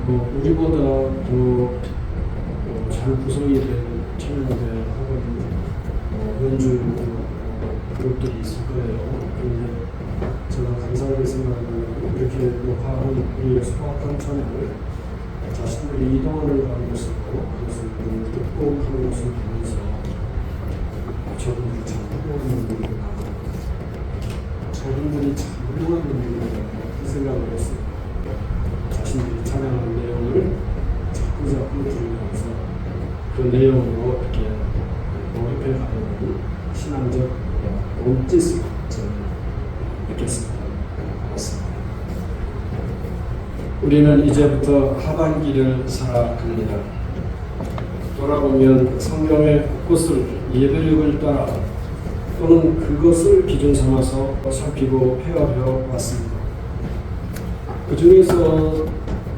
우리보다 더 잘 구성이 된 청년대 학원 연주 그룹들이 있을 거예요. 그런데 제가 감사하게 생각하는 이렇게 녹화한 우리의 소박한 찬양을 자신들이 이동하는 가운데서 그것을 듣고 하는 것을 보면서 저분들이 참 훌륭한 분들이구나, 저분들이 참 훌륭한 분들이구나 이 생각을 했어요. 자신들이 찬양한 내용을 자꾸 들으면서 그 내용으로 이렇게 몰입해 가는 신앙적 몸짓을 저는 느꼈습니다. 고맙습니다. 우리는 이제부터 하반기를 살아갑니다. 돌아보면 성경의 곳곳을 예배력을 따라 또는 그것을 기준 삼아서 살피고 회화해 왔습니다. 그 중에서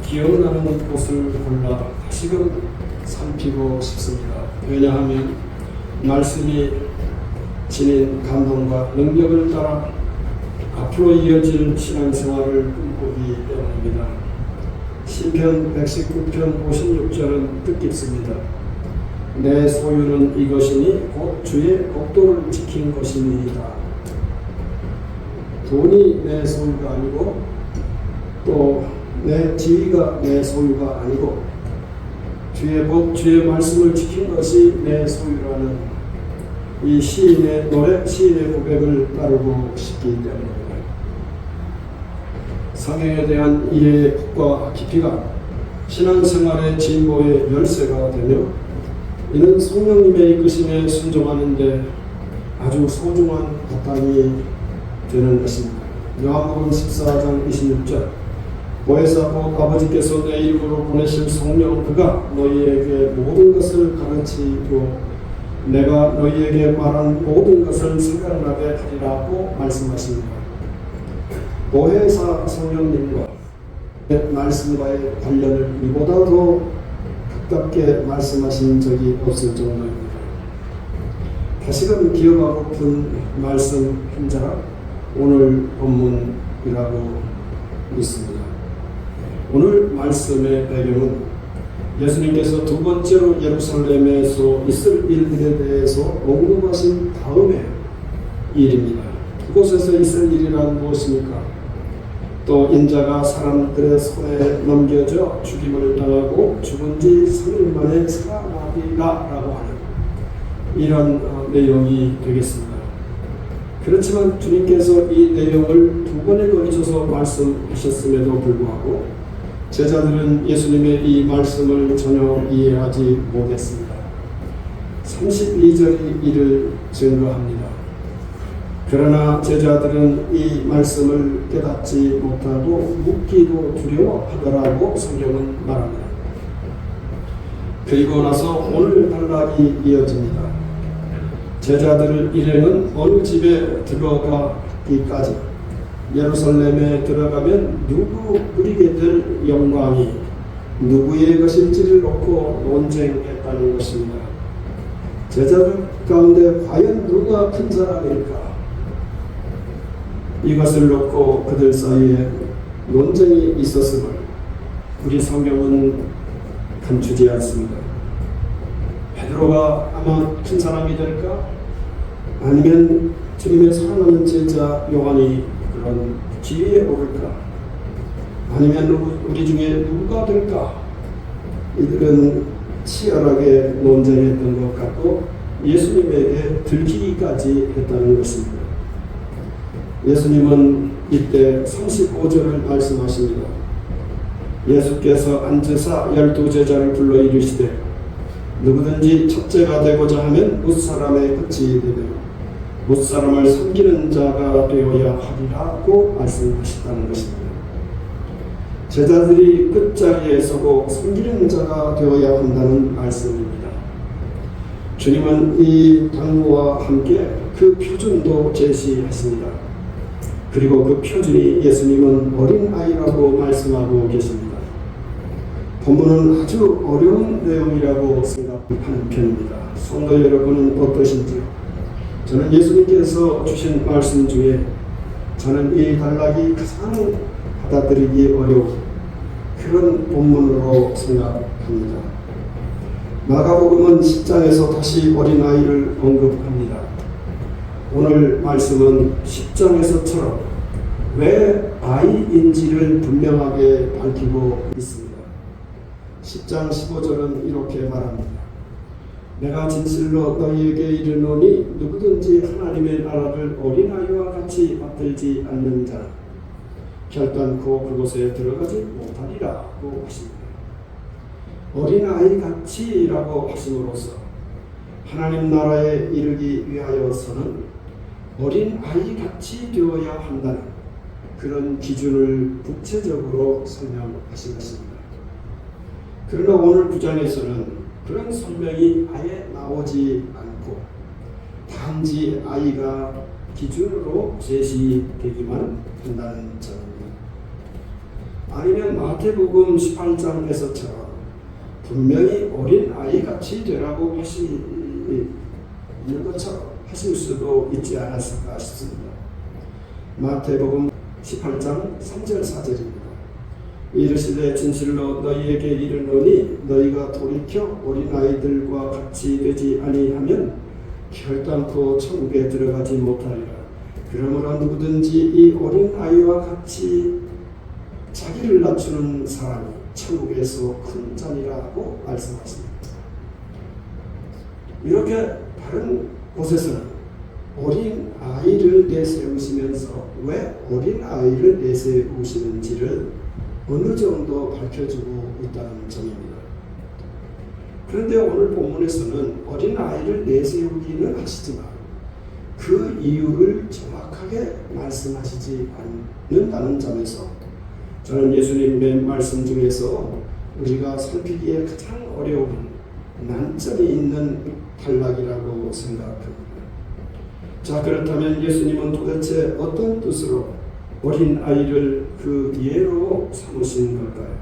기억나는 곳을 골라 다시금 살피고 싶습니다. 왜냐하면 말씀이 지닌 감동과 능력을 따라 앞으로 이어질 신앙생활을 꿈꾸기 때문입니다. 시편 119편 56절은 뜻깊습니다. 내 소유는 이것이니 곧 주의国도를 지킨 것이니이다. 돈이 내 소유가 아니고 또 내 지위가 내 소유가 아니고 주의 법, 주의 말씀을 지킨 것이 내 소유라는 이 시인의 노래, 시인의 고백을 따르고 싶기 때문입니다. 성경에 대한 이해의 폭과 깊이가 신앙생활의 진보의 열쇠가 되며 이는 성령님의 이끄심에 순종하는 데 아주 소중한 바탕이 되는 것입니다. 요한복음 14장 26절 보혜사 곧 아버지께서 내 이름으로 보내실 성령 그가 너희에게 모든 것을 가르치고 내가 너희에게 말한 모든 것을 생각나게 하리라고 말씀하십니다. 보혜사 성령님과 말씀과의 관련을 이보다 더 가깝게 말씀하신 적이 없을 정도입니다. 다시금 기억하고픈 말씀 한 자가 오늘 본문이라고 믿습니다. 오늘 말씀의 배경은 예수님께서 두 번째로 예루살렘에서 있을 일들에 대해서 언급하신 다음의 일입니다. 그곳에서 있을 일이란 무엇입니까? 또 인자가 사람들의 손에 넘겨져 죽임을 당하고 죽은 지 3일 만에 살아나리라라고 하는 이런 내용이 되겠습니다. 그렇지만 주님께서 이 내용을 두 번에 걸쳐서 말씀하셨음에도 불구하고 제자들은 예수님의 이 말씀을 전혀 이해하지 못했습니다. 32절이 이를 증거합니다. 그러나 제자들은 이 말씀을 깨닫지 못하고 묻기도 두려워하더라고 성경은 말합니다. 그리고 나서 오늘 단락이 이어집니다. 제자들 일행은 어느 집에 들어가기까지 예루살렘에 들어가면 누구 누리게 될 영광이 누구의 것일지를 놓고 논쟁했다는 것입니다. 제자들 가운데 과연 누가 큰 사람일까? 이것을 놓고 그들 사이에 논쟁이 있었음을 우리 성경은 감추지 않습니다. 베드로가 아마 큰 사람이 될까? 아니면 주님의 사랑하는 제자 요한이 그런 지위에 오를까? 아니면 우리 중에 누가 될까? 이들은 치열하게 논쟁했던 것 같고 예수님에게 들키기까지 했다는 것입니다. 예수님은 이때 35절을 말씀하십니다. 예수께서 앉으사 12제자를 불러 이르시되 누구든지 첫째가 되고자 하면 무사람의 끝이 되며 무사람을 섬기는 자가 되어야 하리라고 말씀하셨다는 것입니다. 제자들이 끝자리에 서고 섬기는 자가 되어야 한다는 말씀입니다. 주님은 이 당부와 함께 그 표준도 제시했습니다. 그리고 그 표준이 예수님은 어린아이라고 말씀하고 계십니다. 본문은 아주 어려운 내용이라고 생각하는 편입니다. 성도 여러분은 어떠신지요? 저는 예수님께서 주신 말씀 중에 저는 이 단락이 가장 받아들이기 어려운 그런 본문으로 생각합니다. 마가복음은 10장에서 다시 어린아이를 언급합니다. 오늘 말씀은 10장에서처럼 왜 아이인지를 분명하게 밝히고 있습니다. 10장 15절은 이렇게 말합니다. 내가 진실로 너희에게 이르노니 누구든지 하나님의 나라를 어린아이와 같이 받들지 않는 자는 결단코 그곳에 들어가지 못하리라고 하십니다. 어린아이 같이라고 하심으로써 하나님 나라에 이르기 위하여서는 어린아이 같이 되어야 한다는 그런 기준을 구체적으로 설명하신 것입니다. 그러나 오늘 9장에서는 그런 설명이 아예 나오지 않고 단지 아이가 기준으로 제시되기만 한다는 점입니다. 아니면 마태복음 18장에서처럼 분명히 어린 아이같이 되라고 하시는 것처럼 하실 수도 있지 않았을까 싶습니다. 마태복음 18장 3절 4절입니다. 이르시되 진실로 너희에게 이르노니 너희가 돌이켜 어린아이들과 같이 되지 아니하면 결단코 천국에 들어가지 못하리라. 그러므로 누구든지 이 어린아이와 같이 자기를 낮추는 사람이 천국에서 큰 자니라고 말씀하십니다. 이렇게 다른 곳에서는 어린아이를 내세우시면서 왜 어린아이를 내세우시는지를 어느 정도 밝혀주고 있다는 점입니다. 그런데 오늘 본문에서는 어린아이를 내세우기는 하시지만 그 이유를 정확하게 말씀하시지 않는다는 점에서 저는 예수님의 말씀 중에서 우리가 살피기에 가장 어려운 난점이 있는 단락이라고 생각합니다. 자, 그렇다면 예수님은 도대체 어떤 뜻으로 어린아이를 그 예로 삼으신 걸까요?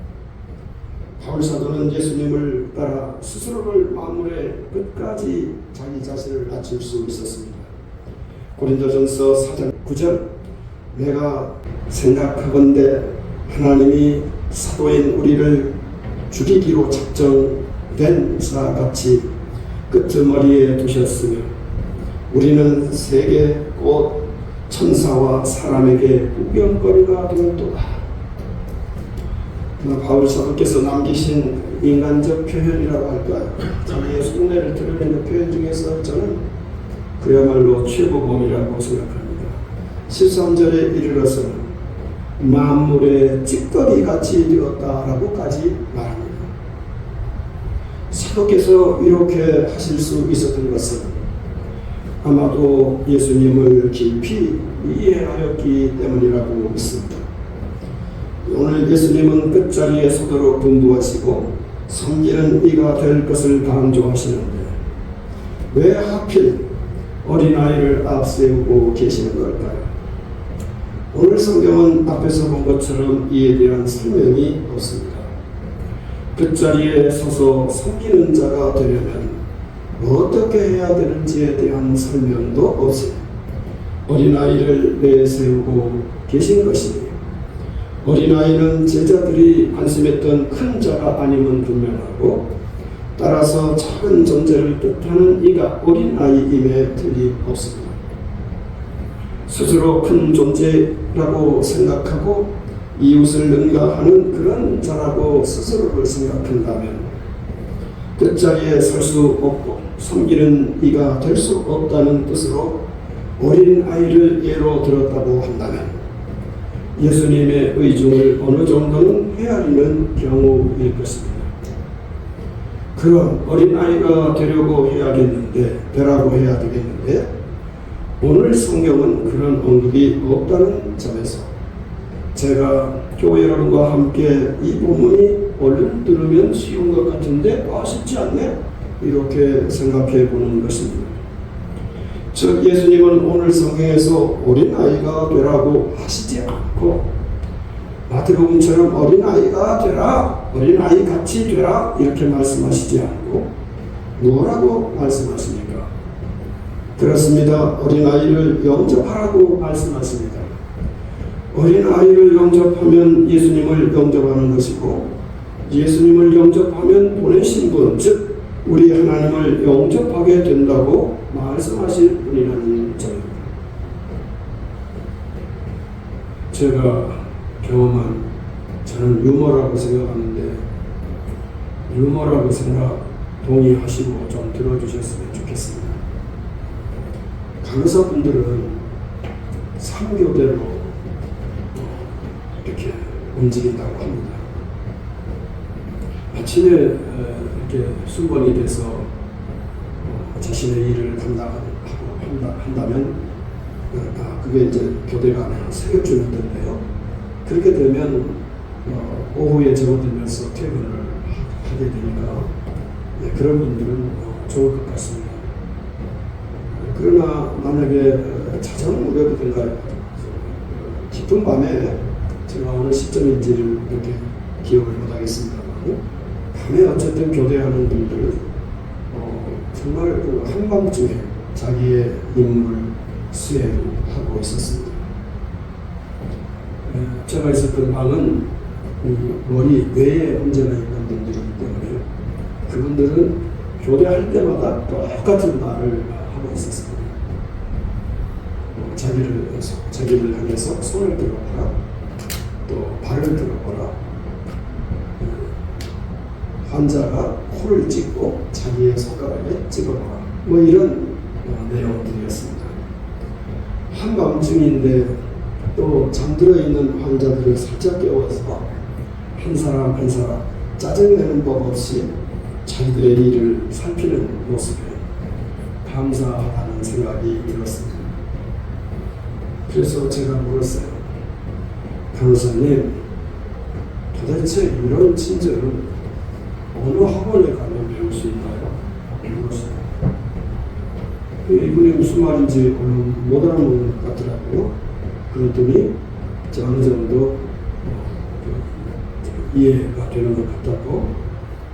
바울사도는 예수님을 따라 스스로를 만물의 끝까지 자기 자신을 낮출 수 있었습니다. 고린도전서 4장 9절 내가 생각하건대 하나님이 사도인 우리를 죽이기로 작정된 자같이 끄트머리에 두셨으며 우리는 세계 곧 천사와 사람에게 구경거리가 되었도다. 바울 사도께서 남기신 인간적 표현이라고 할까요? 자기의 속내를 드러내는 표현 중에서 저는 그야말로 최고봉이라고 생각합니다. 13절에 이르러서는 만물의 찌꺼기같이 되었다라고까지 말합니다. 사도께서 이렇게 하실 수 있었던 것은 아마도 예수님을 깊이 이해하였기 때문이라고 믿습니다. 오늘 예수님은 끝자리에 서도록 분부하시고 섬기는 이가 될 것을 강조하시는데 왜 하필 어린아이를 앞세우고 계시는 걸까요? 오늘 성경은 앞에서 본 것처럼 이에 대한 설명이 없습니다. 끝자리에 서서 섬기는 자가 되려면 어떻게 해야 되는지에 대한 설명도 없이 어린아이를 내세우고 계신 것이니 어린아이는 제자들이 안심했던 큰 자가 아님은 분명하고 따라서 작은 존재를 뜻하는 이가 어린아이임에 틀림없습니다. 스스로 큰 존재라고 생각하고 이웃을 능가하는 그런 자라고 스스로를 생각한다면 끝자리에 설 수 없고 섬기는 이가 될 수 없다는 뜻으로 어린아이를 예로 들었다고 한다면 예수님의 의중을 어느 정도는 헤아리는 경우일 것입니다. 그럼 어린아이가 되려고 되라고 해야 되겠는데 오늘 성경은 그런 언급이 없다는 점에서 제가 교회 여러분과 함께 이 본문이 얼른 들으면 쉬운 것 같은데 쉽지 않네? 이렇게 생각해 보는 것입니다. 즉 예수님은 오늘 성경에서 어린아이가 되라고 하시지 않고 마태복음처럼 어린아이가 되라, 어린아이 같이 되라 이렇게 말씀하시지 않고 뭐라고 말씀하십니까? 그렇습니다. 어린아이를 영접하라고 말씀하십니다. 어린아이를 영접하면 예수님을 영접하는 것이고 예수님을 영접하면 보내신 분, 즉 우리 하나님을 영접하게 된다고 말씀하실 분이라는 점입니다. 제가 경험한, 저는 유머라고 생각하는데, 유머라고 생각 동의하시고 좀 들어주셨으면 좋겠습니다. 간호사분들은 3교대로 이렇게 움직인다고 합니다. 아침에 이렇게 순번이 돼서 자신의 일을 한다면 그게 이제 교대가 아니라 새벽주는데요. 그렇게 되면 오후에 접어들면서 퇴근을 하게 되니까 그런 분들은 좋을 것 같습니다. 그러나 만약에 자정 무렵이든가 깊은 밤에, 제가 어느 시점인지를 이렇게 기억을 못하겠습니다만, 밤에 어쨌든 교대하는 분들은 정말 그 한밤중에 자기의 임무를 수행하고 있었습니다. 제가 있었던 방은 머리 뇌에 문제가 있는 분들이기 때문에 그분들은 교대할 때마다 똑같은 말을 하고 있었습니다. 자기를 향해서 손을 들어보라, 또 발을 들어보라, 환자가 코를 찍고 자기의 손가락에 찍어보라, 뭐 이런 내용들이었습니다. 한밤중인데 또 잠들어 있는 환자들을 살짝 깨워서 한 사람 한 사람 짜증내는 법 없이 자기들의 일을 살피는 모습에 감사하다는 생각이 들었습니다. 그래서 제가 물었어요. 간호사님, 도대체 이런 친절을 어느 학원에 가면 배울 수 있나요? 물었어요. 이분이 무슨 말인지 못 알아먹는 것 같더라고요. 그랬더니 어느 정도 이해가 되는 것 같다고.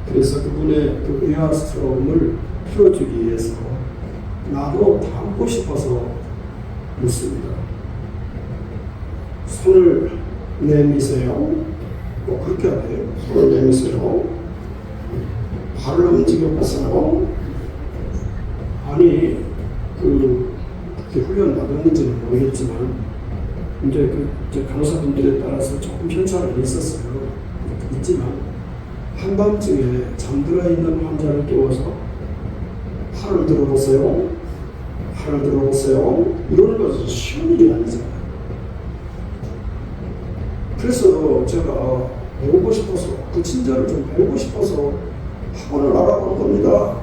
그래서 그분의 그 의아스러움을 풀어주기 위해서 나도 닮고 싶어서 묻습니다. 손을 내미세요. 뭐 그렇게 하네요. 손을 내미세요. 발을 움직여보세요. 아니 그렇게 훈련 받았는지는 모르겠지만 이제 간호사분들에 따라서 조금 편차는 있지만 한밤중에 잠들어 있는 환자를 깨워서 팔을 들어보세요. 팔을 들어보세요. 이런 것은 쉬운 일이 아니잖아요. 그래서 제가 배우고 싶어서, 그 친절을 좀 배우고 싶어서 학원을 알아본 겁니다.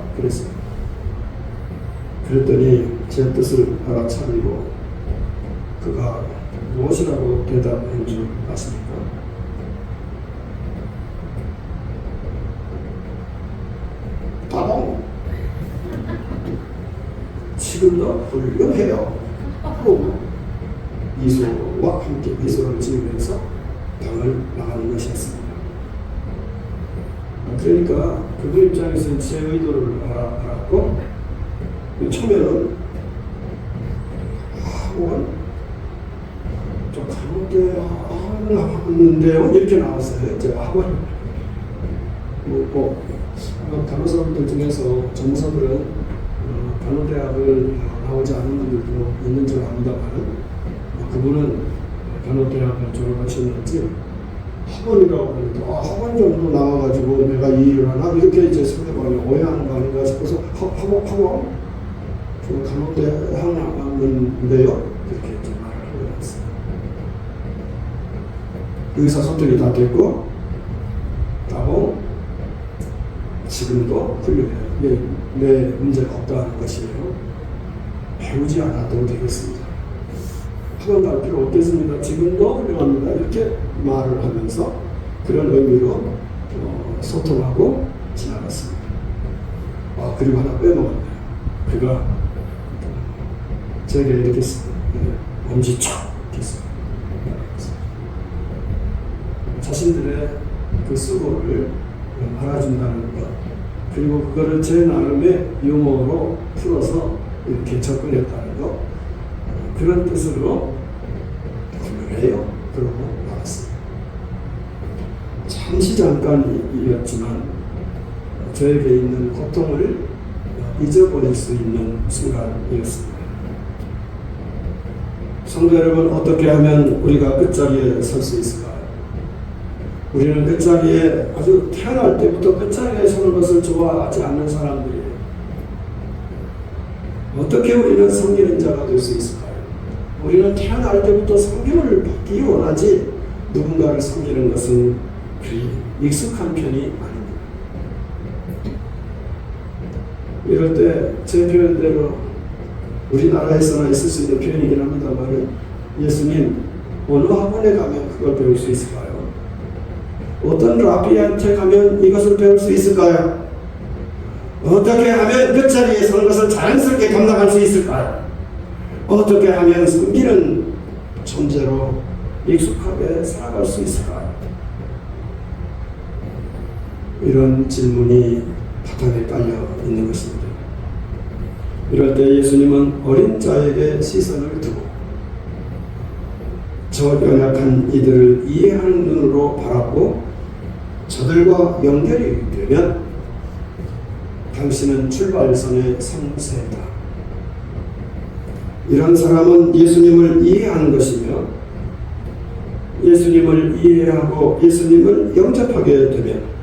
그랬더니 제 뜻을 알아차리고 그가 무엇이라고 대답한 줄 아십니까? 따봉! 지금도 훌륭해요. 미소와 함께 미소를 지으면서 방을 나가는 것이었습니다. 그러니까 그분 입장에서는 제 의도를 알았고, 처음에는 학원 좀 잘못되었는데요 이렇게 나왔어요. 제가 학원 간호사분들 중에서 전문사들은 간호대학을 나오지 않은 분들도 있는 줄 압니다만, 그분은 간호대학을 졸업하셨는지 학원이라고 하니까 학원 정도 나와가지고 내가 이 일을 하나 이렇게 이제 상대방이 오해하는 거 아닌가 싶어서 학원 간호대학 나왔는데요 이렇게 이제 말을 하고 있어요. 의사소통이 다 됐고 따고 지금도 훌륭해요. 내 문제가 없다는 것이에요. 배우지 않아도 되겠습니다. 학원 갈 필요 없겠습니다. 지금도 훌륭합니다. 이렇게 말을 하면서 그런 의미로 소통하고 지나갔습니다. 그리고 하나 빼먹었네요. 그가 제게 이렇게 엄지척 했어요. 자신들의 그 수고를 알아준다는 것, 그리고 그거를 제 나름의 유머로 풀어서 이렇게 접근했다는 것, 그런 뜻으로 훌륭해요. 그러고 나갔습니다. 잠시 잠깐이었지만 저에게 있는 고통을 잊어버릴 수 있는 순간이었습니다. 성도 여러분, 어떻게 하면 우리가 끝자리에 설 수 있을까요? 우리는 끝자리에 아주 태어날 때부터 끝자리에 서는 것을 좋아하지 않는 사람들이에요. 어떻게 우리는 섬기는 자가 될 수 있을까요? 우리는 태어날 때부터 섬김을 받기 원하지 누군가를 섬기는 것은 그리 익숙한 편이 아닙니다. 이럴 때 제 표현대로 우리나라에서나 있을 수 있는 표현이긴 합니다만, 예수님 어느 학원에 가면 그걸 배울 수 있을까요? 어떤 라비한테 가면 이것을 배울 수 있을까요? 어떻게 하면 끝자리에 서는 것을 자연스럽게 감당할 수 있을까요? 어떻게 하면 섬기는 존재로 익숙하게 살아갈 수 있을까요? 이런 질문이 바닥에 깔려 있는 것입니다. 이럴 때 예수님은 어린 자에게 시선을 두고 저 연약한 이들을 이해하는 눈으로 바라보고 저들과 연결이 되면 당신은 출발선에 선세다. 이런 사람은 예수님을 이해하는 것이며 예수님을 이해하고 예수님을 영접하게 되면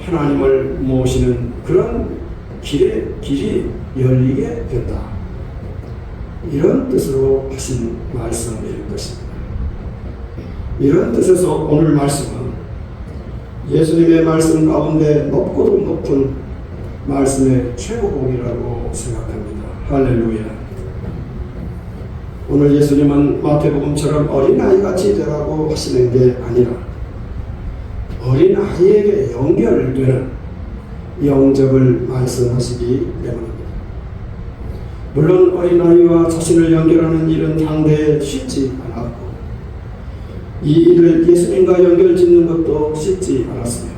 하나님을 모시는 그런 길이 열리게 된다. 이런 뜻으로 하신 말씀일 것입니다. 이런 뜻에서 오늘 말씀은 예수님의 말씀 가운데 높고도 높은 말씀의 최고봉이라고 생각합니다. 할렐루야. 오늘 예수님은 마태복음처럼 어린아이같이 되라고 하시는 게 아니라 어린아이에게 연결되는 영접을 말씀하시기 때문입니다. 물론 어린아이와 자신을 연결하는 일은 당대에 쉽지 않았고 이 일을 예수님과 연결짓는 것도 쉽지 않았으며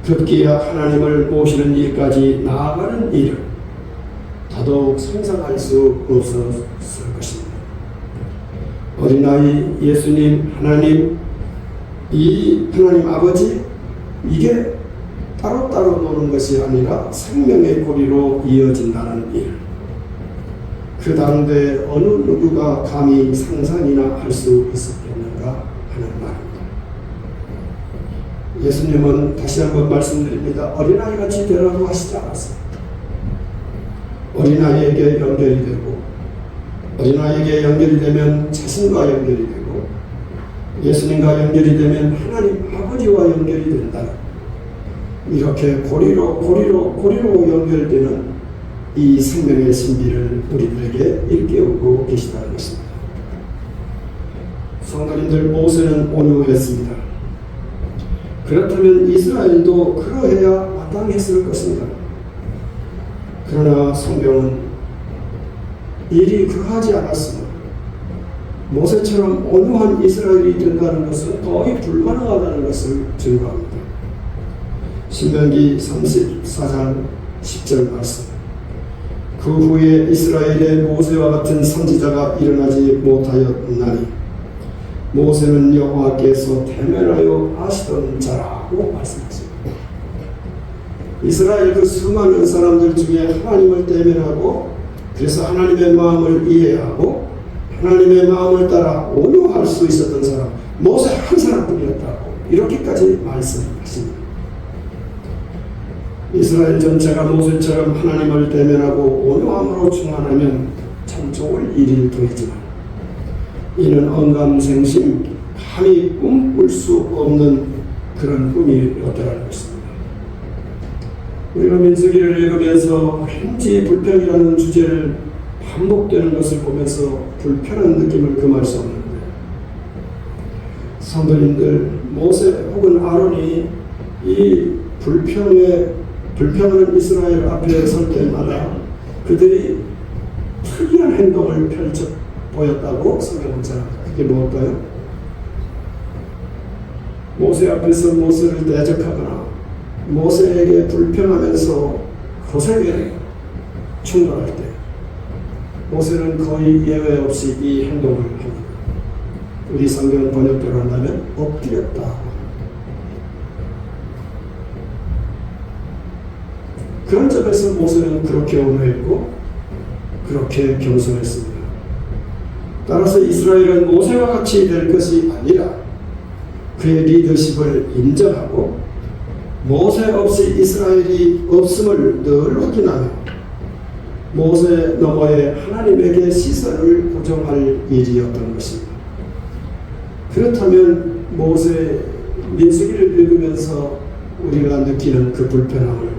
급기야 하나님을 모시는 일까지 나아가는 일을 더더욱 상상할 수 없었을 것입니다. 어린아이, 예수님, 하나님, 이 하나님 아버지, 이게 따로따로 노는 것이 아니라 생명의 고리로 이어진다는 일. 그 당대 어느 누구가 감히 상상이나 할 수 있었겠는가 하는 말입니다. 예수님은 다시 한번 말씀드립니다. 어린아이같이 되라고 하시지 않았습니다. 어린아이에게 연결이 되고 어린아이에게 연결이 되면 자신과 연결이 되고 예수님과 연결이 되면 하나님 아버지와 연결이 된다. 이렇게 고리로 연결되는 이 생명의 신비를 우리들에게 일깨우고 계시다는 것입니다. 성도님들, 모세는 온유했습니다. 그렇다면 이스라엘도 그러해야 마땅했을 것입니다. 그러나 성경은 일이 그하지 않았으며 모세처럼 온유한 이스라엘이 된다는 것은 거의 불가능하다는 것을 증거합니다. 신명기 34장 10절 말씀. 그 후에 이스라엘의 모세와 같은 선지자가 일어나지 못하였나니 모세는 여호와께서 대면하여 아시던 자라고 말씀하십니다. 이스라엘 그 수많은 사람들 중에 하나님을 대면하고 그래서 하나님의 마음을 이해하고 하나님의 마음을 따라 온유할 수 있었던 사람 모세 한 사람뿐이었다고 이렇게까지 말씀하십니다. 이스라엘 전체가 모세처럼 하나님을 대면하고 온유함으로 충만하면 참 좋을 일일 터이지만 이는 언감생심 감히 꿈꿀 수 없는 그런 꿈이었더라는 것입니다. 우리가 민수기를 읽으면서 왠지 불평이라는 주제를 반복되는 것을 보면서 불편한 느낌을 금할 수 없는데 성도님들, 모세 혹은 아론이 이 불평하는 이스라엘 앞에 설 때마다 그들이 특이한 행동을 펼쳐 보였다고 성경은 전합니다. 그게 무엇일까요? 모세 앞에서 모세를 대적하거나 모세에게 불평하면서 거세게 충돌할 때 모세는 거의 예외 없이 이 행동을 합니다. 우리 성경 번역대로 한다면 엎드렸다. 그런 점에서 모세는 그렇게 온유했고 그렇게 겸손했습니다. 따라서 이스라엘은 모세와 같이 될 것이 아니라 그의 리더십을 인정하고 모세 없이 이스라엘이 없음을 늘 확인하며 모세 너머에 하나님에게 시선을 고정할 일이었던 것입니다. 그렇다면 모세 민수기를 읽으면서 우리가 느끼는 그 불편함을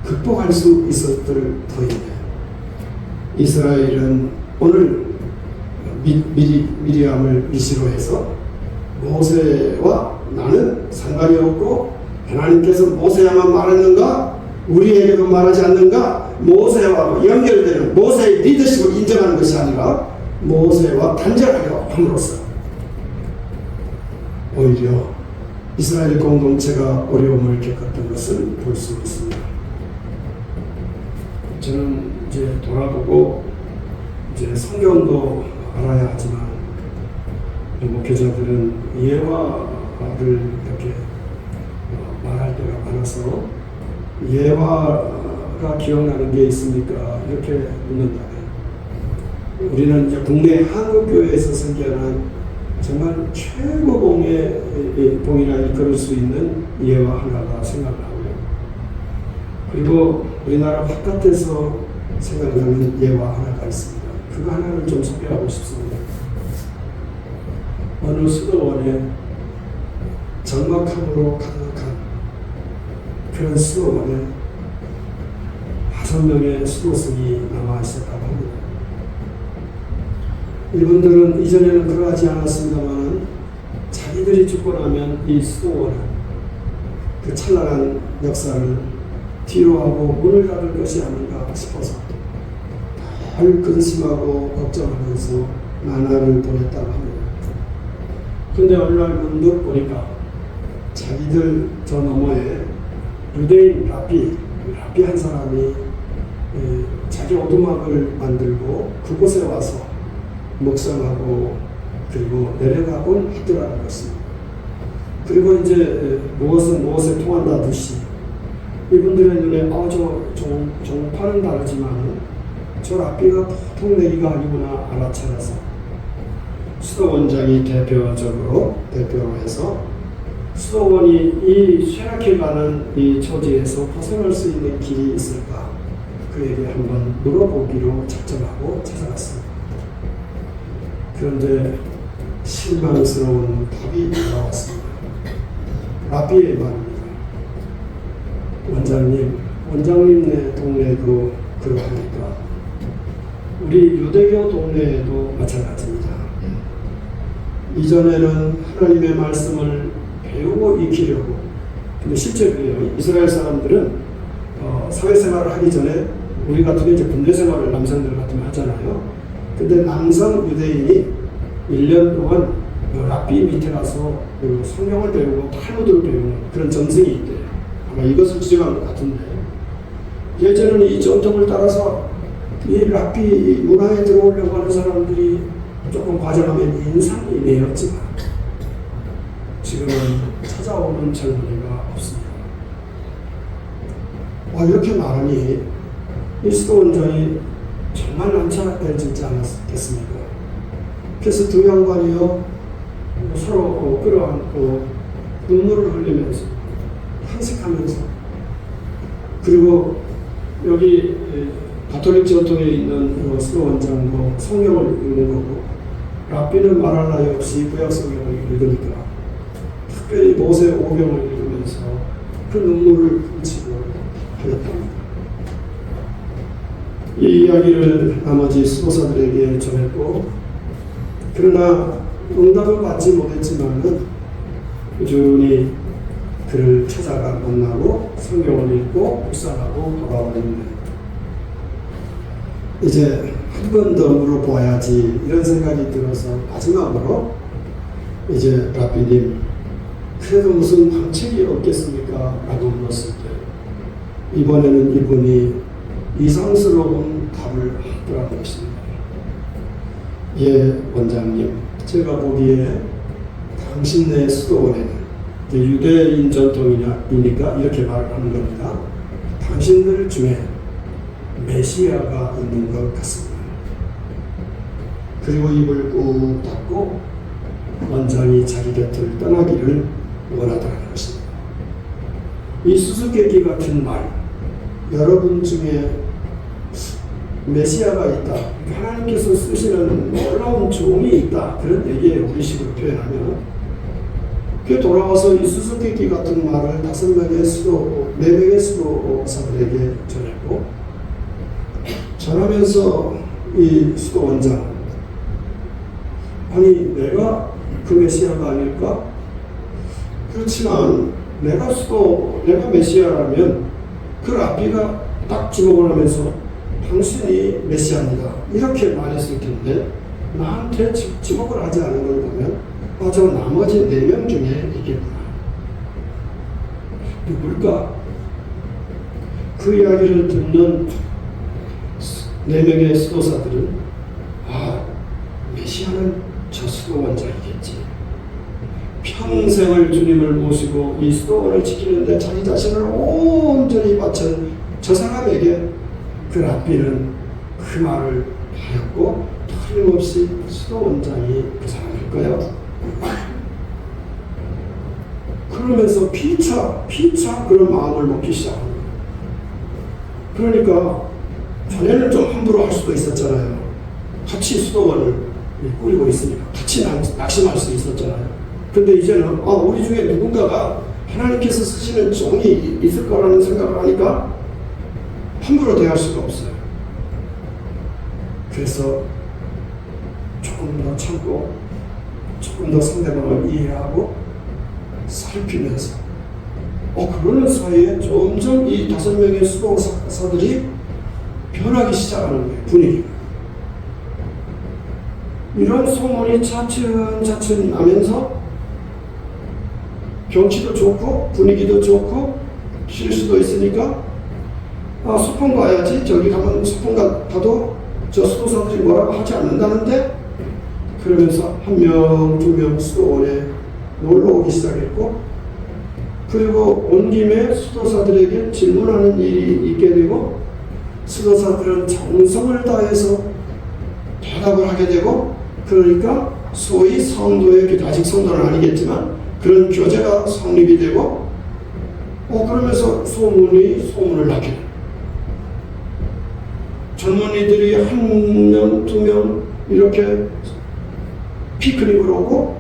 극복할 수 있었을 터인데, 이스라엘은 오늘 미리암을 이시로 해서 모세와 나는 상관이 없고 하나님께서 모세야만 말했는가? 우리에게도 말하지 않는가? 모세와 연결되는 모세의 리더십을 인정하는 것이 아니라 모세와 단절하려 함으로써 오히려 이스라엘 공동체가 어려움을 겪었던 것을 볼 수 있습니다. 저는 이제 돌아보고 이제 성경도 알아야 하지만 목회자들은 예화를 이렇게 말할 때가 많아서 예화가 기억나는 게 있습니까? 이렇게 묻는다면 우리는 이제 국내 한국교회에서 선교하는 정말 최고봉이라 일컬을 수 있는 예화 하나가 생각나고요. 그리고 우리나라 바깥에서 생각나는 예화 하나가 있습니다. 그거 하나를 좀 소개하고 싶습니다. 어느 수도원에 적막함으로 가득한 그런 수도원에 5명의 수도승이 남아 있었다고 합니다. 이분들은 이전에는 그러하지 않았습니다만 자기들이 죽고 나면 이 수도원은 그 찬란한 역사를 뒤로 하고 문을 닫을 것이 아닌가 싶어서 늘 근심하고 걱정하면서 나날을 보냈다고 합니다. 근데 어느 날 문득 보니까 자기들 저 너머에 유대인 랍비 한 사람이 자기 오두막을 만들고 그곳에 와서 묵상하고 그리고 내려가곤 하더라는 것입니다. 그리고 이제 무엇에 통한다듯이 이분들의 눈에 저 종파는 다르지만 저 랍비가 보통 내기가 아니구나 알아차려서 수도원장이 대표로 해서 수도원이 이 쇠락해가는 이 처지에서 벗어날 수 있는 길이 있을까 그에게 한번 물어보기로 작정하고 찾아갔습니다. 그런데 실망스러운 답이 나왔습니다. 랍비의 말입니다. 원장님네 동네도 그러하니까 우리 유대교 동네에도 마찬가지입니다. 이전에는 하나님의 말씀을 배우고 익히려고, 근데 실제 그래요. 이스라엘 사람들은 사회생활을 하기 전에 우리 같은 게 이제 군대 생활을 남성들 같으면 하잖아요. 근데 남성 유대인이 1년 동안 랍비 밑에 가서 성경을 배우고 탈무드를 배우는 그런 정성이 있대요. 아마 이것을 주장한 것 같은데, 예전에는 이 전통을 따라서 이 랍비 문화에 들어오려고 하는 사람들이 조금 과장하면 인상이 내었지만 지금은 찾아오는 젊은이가 없습니다. 이렇게 말하니 이 수도원장이 정말 난처해지지 않았겠습니까? 그래서 두 양반이요 서로 끌어안고 눈물을 흘리면서 탄식하면서, 그리고 여기 가톨릭 전통에 있는 수도원장도 성경을 읽는 거고 랍비는 말할 나위 없이 구약 성경을 읽으니까 특별히 모세 오경을 읽으면서 그 눈물을 훔치고 하였답니다. 이 이야기를 나머지 수도사들에게 전했고, 그러나 응답을 받지 못했지만은 꾸준히 그를 찾아가 만나고 성경을 읽고 묵상하고 돌아왔는데, 이제 한 번 더 물어봐야지 이런 생각이 들어서 마지막으로 이제 랍비님 그래도 무슨 방책이 없겠습니까? 라고 물었을 때 이번에는 이분이 이상스러운 답을 하더라는 것입니다. 예, 원장님, 제가 보기에 당신네 수도원에는 유대인 전통이니까 이렇게 말을 하는 겁니다. 당신들 중에 메시아가 있는 것 같습니다. 그리고 입을 꾹 닫고 원장이 자기 곁을 떠나기를 원하더라는 것입니다. 이 수수께끼 같은 말, 여러분 중에 메시아가 있다, 하나님께서 쓰시는 놀라운 종이 있다, 그런 얘기예요. 우리식으로 표현하면. 그 돌아와서 이 수수께끼 같은 말을 5명의 수도, 4명의 수도사들에게 전했고, 전하면서 이 수도원장, 아니 내가 그 메시아가 아닐까? 그렇지만 내가 메시아라면 그 랍비가 딱 지목을 하면서 당신이 메시아입니다, 이렇게 말했을 텐데 나한테 지목을 하지 않은 걸 보면 저 나머지 4명 중에 있겠구나. 누굴까? 그 이야기를 듣는 4명의 수도사들은 메시아는 저 수도원장이겠지. 평생을 주님을 모시고 이 수도원을 지키는데 자기 자신을 온전히 바친 저 사람에게 그 랍비는 그 말을 하였고 틀림없이 수도원장이 그 사람일 거야. 그러면서 피차 그런 마음을 먹기 시작합니다. 그러니까 전에는 좀 함부로 할 수도 있었잖아요. 같이 수도원을 꾸리고 있으니까 같이 낙심할 수 있었잖아요. 근데 이제는 우리 중에 누군가가 하나님께서 쓰시는 종이 있을 거라는 생각을 하니까 함부로 대할 수가 없어요. 그래서 조금 더 참고 조금 더 상대방을 이해하고 살피면서 그러는 사이에 점점 이 5명의 수도사들이 변하기 시작하는 거예요. 분위기가. 이런 소문이 차츰 나면서 경치도 좋고 분위기도 좋고 쉴 수도 있으니까 소풍 가야지, 저기 가면 소풍 가도 저 수도사들이 뭐라고 하지 않는다는데, 그러면서 1명, 2명 수도원에 놀러 오기 시작했고, 그리고 온 김에 수도사들에게 질문하는 일이 있게 되고, 수도사들은 정성을 다해서 대답을 하게 되고, 그러니까 소위 성도의, 아직 성도는 아니겠지만 그런 교제가 성립이 되고, 그러면서 소문을 낳게 돼요. 젊은이들이 1명, 2명 이렇게 피크닉을 오고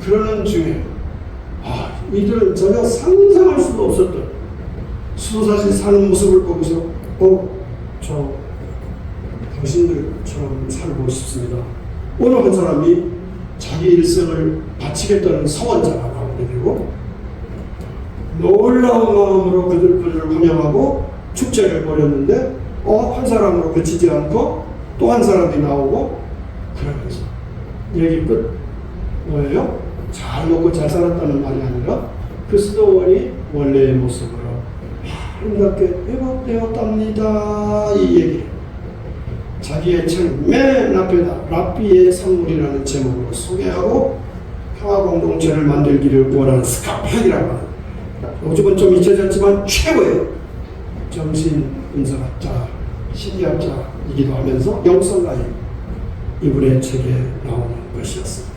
그러는 중에 이들은 전혀 상상할 수도 없었던 수도사들이 사는 모습을 보고서 저 당신들처럼 살고 싶습니다. 어느 한 사람이 자기 일생을 바치겠다는 서원자가 나오게 되고 놀라운 마음으로 그들을 환영하고 축제를 벌였는데 한 사람으로 그치지 않고 또 한 사람이 나오고, 그러면서 얘기 끝. 뭐예요? 잘 먹고 잘 살았다는 말이 아니라 그 수도원이 원래의 모습으로 아름답게 회복되었답니다, 이 얘기. 자기의 책 맨 앞에다 랍비의 선물이라는 제목으로 소개하고 평화 공동체를 만들기를 원하는 스카팍이라고 하는, 요즘은 좀 잊혀졌지만 최고의 정신분석학자, 심리학자이기도 하면서 영성가인 이분의 책에 나오는 것이었습니다.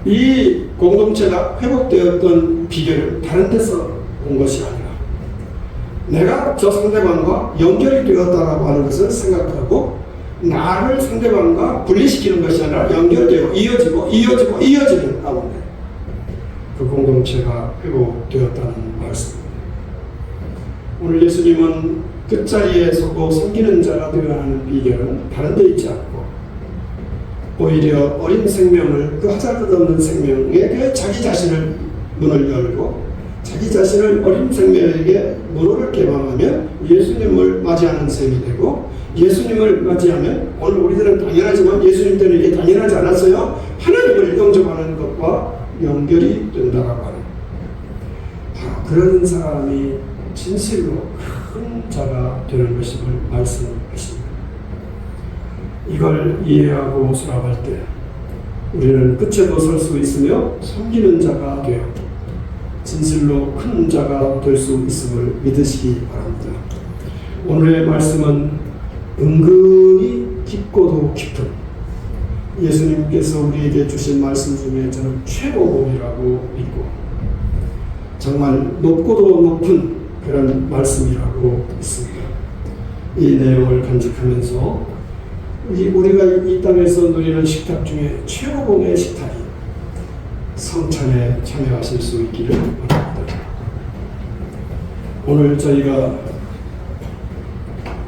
이 공동체가 회복되었던 비결은 다른 데서 온 것이 아니라 내가 저 상대방과 연결이 되었다라고 하는 것을 생각하고 나를 상대방과 분리시키는 것이 아니라 연결되고 이어지는 가운데 그 공동체가 회복되었다는 말씀입니다. 오늘 예수님은 끝자리에 서고 섬기는 자가 되어야 하는 비결은 다른 데 있지 않고 오히려 어린 생명을, 그 하잘것없는 생명에게 자기 자신을 문을 열고 자기 자신을 어린 생명에게 문호를 개방하면 예수님을 맞이하는 셈이 되고, 예수님을 맞이하면 오늘 우리들은 당연하지만 예수님 때는 이게 당연하지 않았어요. 하나님을 영접하는 것과 연결이 된다라고 하는, 바로 그런 사람이 진실로 큰 자가 되는 것임을 말씀하십니다. 이걸 이해하고 수락할 때 우리는 끝에도 설 수 있으며 섬기는 자가 되어 진실로 큰 자가 될 수 있음을 믿으시기 바랍니다. 오늘의 말씀은 은근히 깊고도 깊은 예수님께서 우리에게 주신 말씀 중에 저는 최고봉이라고 믿고 정말 높고도 높은 그런 말씀이라고 믿습니다. 이 내용을 간직하면서 우리가 이 땅에서 누리는 식탁 중에 최고봉의 식탁이 성찬에 참여하실 수 있기를 바랍니다. 오늘 저희가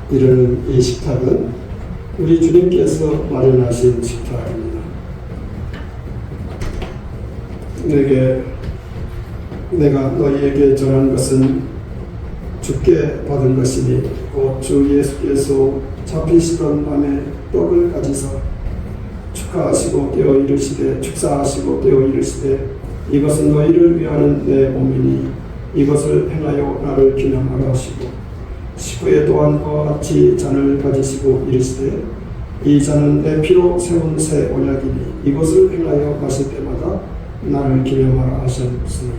이르는 이 식탁은 우리 주님께서 마련하신 식탁입니다. 내가 너희에게 전한 것은 주께 받은 것이니 곧 주 예수께서 잡히시던 밤에 떡을 가지사 축사하시고 떼어 이르시되 이것은 너희를 위하는 내 몸이니 이것을 행하여 나를 기념하라 하시고 식후에 또한 그와 같이 잔을 가지시고 이르시되 이 잔은 내 피로 세운 새 언약이니 이것을 행하여 마실 때마다 나를 기념하라 하셨으니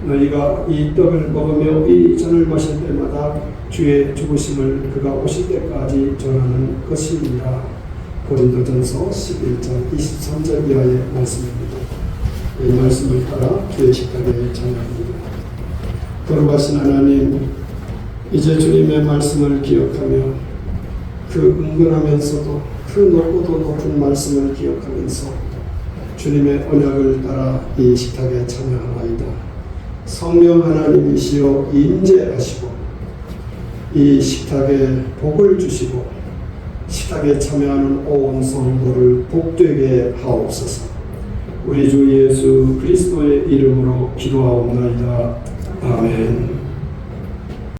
너희가 이 떡을 먹으며 이 잔을 마실 때마다 주의 죽으심을 그가 오실 때까지 전하는 것이니라. 고린도전서 11장 23절 이하의 말씀입니다. 이 말씀을 따라 주의 식탁에 참여합니다. 거룩하신 하나님, 이제 주님의 말씀을 기억하며 그 은근하면서도 그 높고도 높은 말씀을 기억하면서 주님의 언약을 따라 이 식탁에 참여하나이다. 성령 하나님이시여 임재하시고 이 식탁에 복을 주시고 식탁에 참여하는 온 성도를 복되게 하옵소서. 우리 주 예수 그리스도의 이름으로 기도하옵나이다. 아멘.